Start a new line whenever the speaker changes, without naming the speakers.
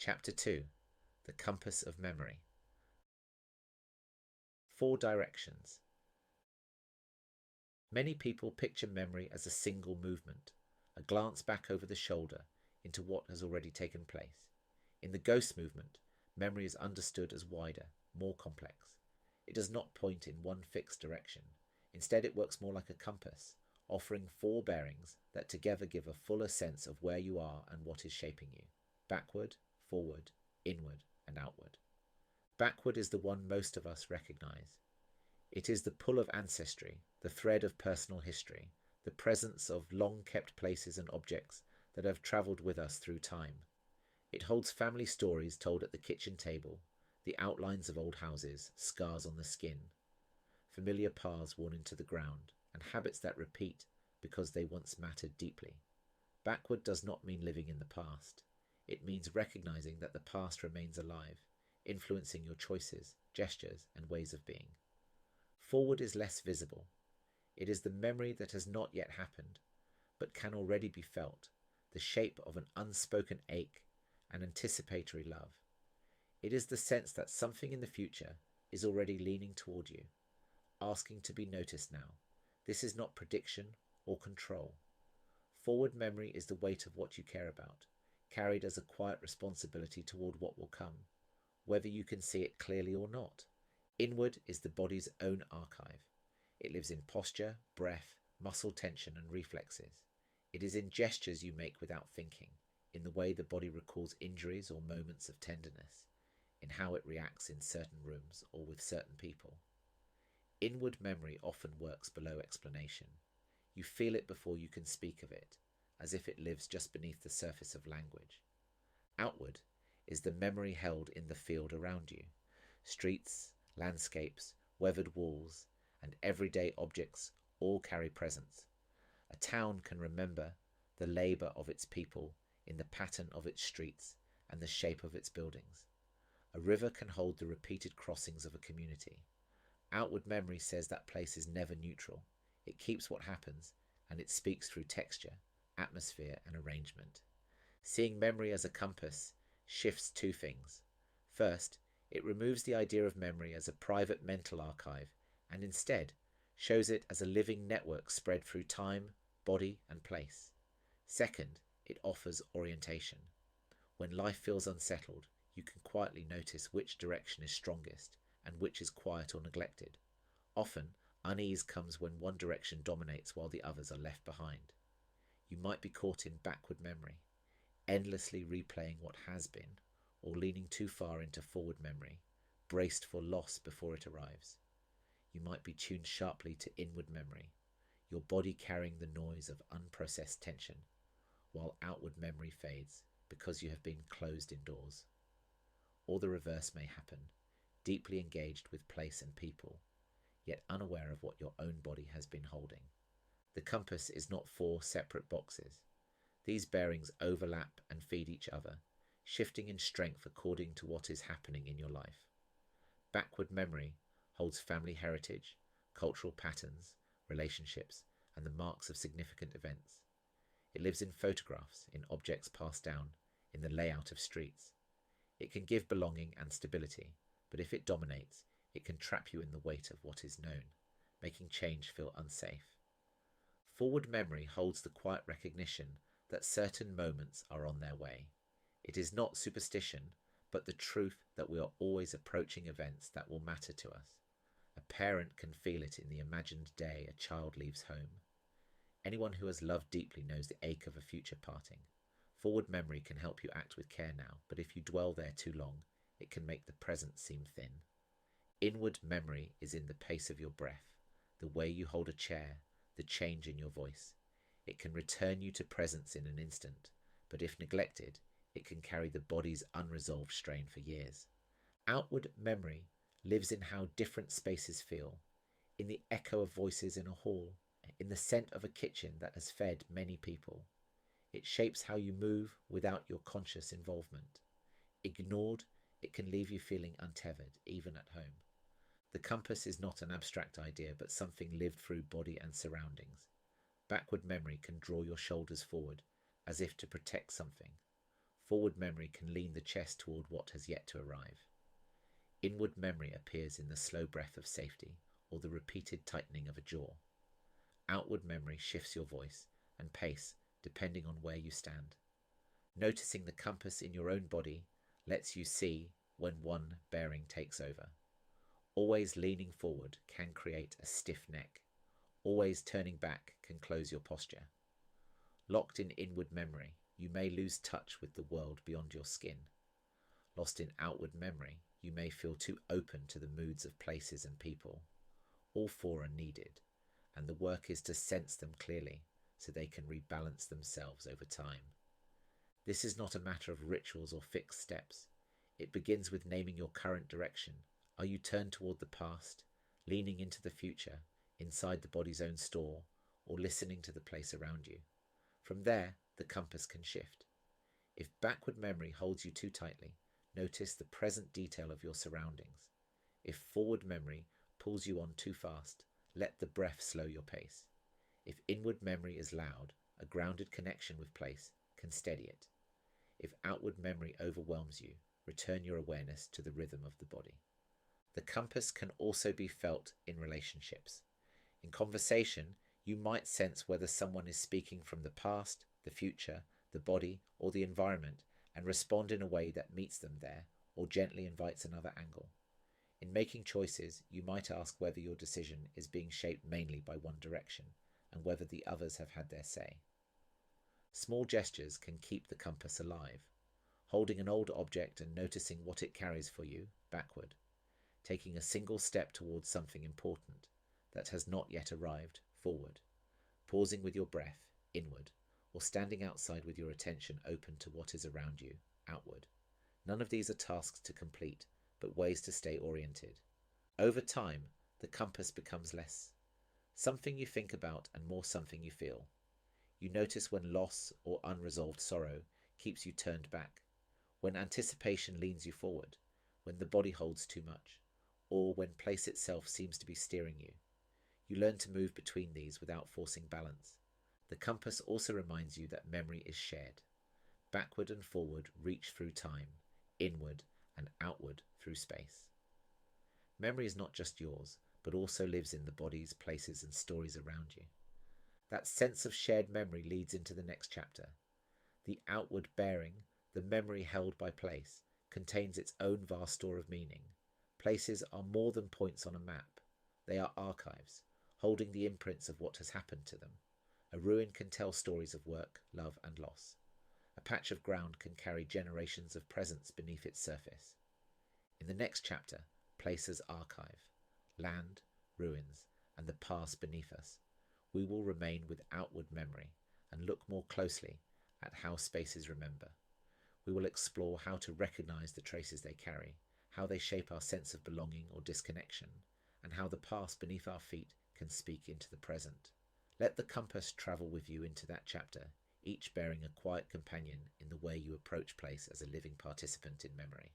Chapter 2. The Compass of Memory. 4 directions. Many people picture memory as a single movement, a glance back over the shoulder into what has already taken place. In the ghost movement, memory is understood as wider, more complex. It does not point in one fixed direction. Instead, it works more like a compass, offering 4 bearings that together give a fuller sense of where you are and what is shaping you: backward, forward, inward, and outward. Backward is the one most of us recognize. It is the pull of ancestry, the thread of personal history, the presence of long-kept places and objects that have travelled with us through time. It holds family stories told at the kitchen table, the outlines of old houses, scars on the skin, familiar paths worn into the ground, and habits that repeat because they once mattered deeply. Backward does not mean living in the past. It means recognizing that the past remains alive, influencing your choices, gestures, and ways of being. Forward is less visible. It is the memory that has not yet happened, but can already be felt, the shape of an unspoken ache, an anticipatory love. It is the sense that something in the future is already leaning toward you, asking to be noticed now. This is not prediction or control. Forward memory is the weight of what you care about, carried as a quiet responsibility toward what will come, whether you can see it clearly or not. Inward is the body's own archive. It lives in posture, breath, muscle tension, and reflexes. It is in gestures you make without thinking, in the way the body recalls injuries or moments of tenderness, in how it reacts in certain rooms or with certain people. Inward memory often works below explanation. You feel it before you can speak of it, as if it lives just beneath the surface of language. Outward is the memory held in the field around you. Streets, landscapes, weathered walls, and everyday objects all carry presence. A town can remember the labour of its people in the pattern of its streets and the shape of its buildings. A river can hold the repeated crossings of a community. Outward memory says that place is never neutral. It keeps what happens, and it speaks through texture, atmosphere, and arrangement. Seeing memory as a compass shifts 2 things. First, it removes the idea of memory as a private mental archive and instead shows it as a living network spread through time, body, and place. Second, it offers orientation. When life feels unsettled, you can quietly notice which direction is strongest and which is quiet or neglected. Often, unease comes when one direction dominates while the others are left behind. You might be caught in backward memory, endlessly replaying what has been, or leaning too far into forward memory, braced for loss before it arrives. You might be tuned sharply to inward memory, your body carrying the noise of unprocessed tension, while outward memory fades because you have been closed indoors. Or the reverse may happen, deeply engaged with place and people, yet unaware of what your own body has been holding. The compass is not 4 separate boxes. These bearings overlap and feed each other, shifting in strength according to what is happening in your life. Backward memory holds family heritage, cultural patterns, relationships, and the marks of significant events. It lives in photographs, in objects passed down, in the layout of streets. It can give belonging and stability, but if it dominates, it can trap you in the weight of what is known, making change feel unsafe. Forward memory holds the quiet recognition that certain moments are on their way. It is not superstition, but the truth that we are always approaching events that will matter to us. A parent can feel it in the imagined day a child leaves home. Anyone who has loved deeply knows the ache of a future parting. Forward memory can help you act with care now, but if you dwell there too long, it can make the present seem thin. Inward memory is in the pace of your breath, the way you hold a chair, the change in your voice. It can return you to presence in an instant, but if neglected, it can carry the body's unresolved strain for years. Outward memory lives in how different spaces feel, in the echo of voices in a hall, in the scent of a kitchen that has fed many people. It shapes how you move without your conscious involvement. Ignored, it can leave you feeling untethered, even at home. The compass is not an abstract idea, but something lived through body and surroundings. Backward memory can draw your shoulders forward, as if to protect something. Forward memory can lean the chest toward what has yet to arrive. Inward memory appears in the slow breath of safety or the repeated tightening of a jaw. Outward memory shifts your voice and pace depending on where you stand. Noticing the compass in your own body lets you see when one bearing takes over. Always leaning forward can create a stiff neck. Always turning back can close your posture. Locked in inward memory, you may lose touch with the world beyond your skin. Lost in outward memory, you may feel too open to the moods of places and people. All four are needed, and the work is to sense them clearly so they can rebalance themselves over time. This is not a matter of rituals or fixed steps. It begins with naming your current direction. Are you turned toward the past, leaning into the future, inside the body's own store, or listening to the place around you? From there, the compass can shift. If backward memory holds you too tightly, notice the present detail of your surroundings. If forward memory pulls you on too fast, let the breath slow your pace. If inward memory is loud, a grounded connection with place can steady it. If outward memory overwhelms you, return your awareness to the rhythm of the body. The compass can also be felt in relationships. In conversation, you might sense whether someone is speaking from the past, the future, the body, or the environment, and respond in a way that meets them there or gently invites another angle. In making choices, you might ask whether your decision is being shaped mainly by one direction and whether the others have had their say. Small gestures can keep the compass alive. Holding an old object and noticing what it carries for you, backward. Taking a single step towards something important that has not yet arrived, forward. Pausing with your breath, inward. Or standing outside with your attention open to what is around you, outward. None of these are tasks to complete, but ways to stay oriented. Over time, the compass becomes less something you think about and more something you feel. You notice when loss or unresolved sorrow keeps you turned back, when anticipation leans you forward, when the body holds too much, or when place itself seems to be steering you. You learn to move between these without forcing balance. The compass also reminds you that memory is shared. Backward and forward reach through time, inward and outward through space. Memory is not just yours, but also lives in the bodies, places and stories around you. That sense of shared memory leads into the next chapter. The outward bearing, the memory held by place, contains its own vast store of meaning. Places are more than points on a map. They are archives, holding the imprints of what has happened to them. A ruin can tell stories of work, love and loss. A patch of ground can carry generations of presence beneath its surface. In the next chapter, places archive, land, ruins, and the past beneath us. We will remain with outward memory and look more closely at how spaces remember. We will explore how to recognize the traces they carry, how they shape our sense of belonging or disconnection, and how the past beneath our feet can speak into the present. Let the compass travel with you into that chapter, each bearing a quiet companion in the way you approach place as a living participant in memory.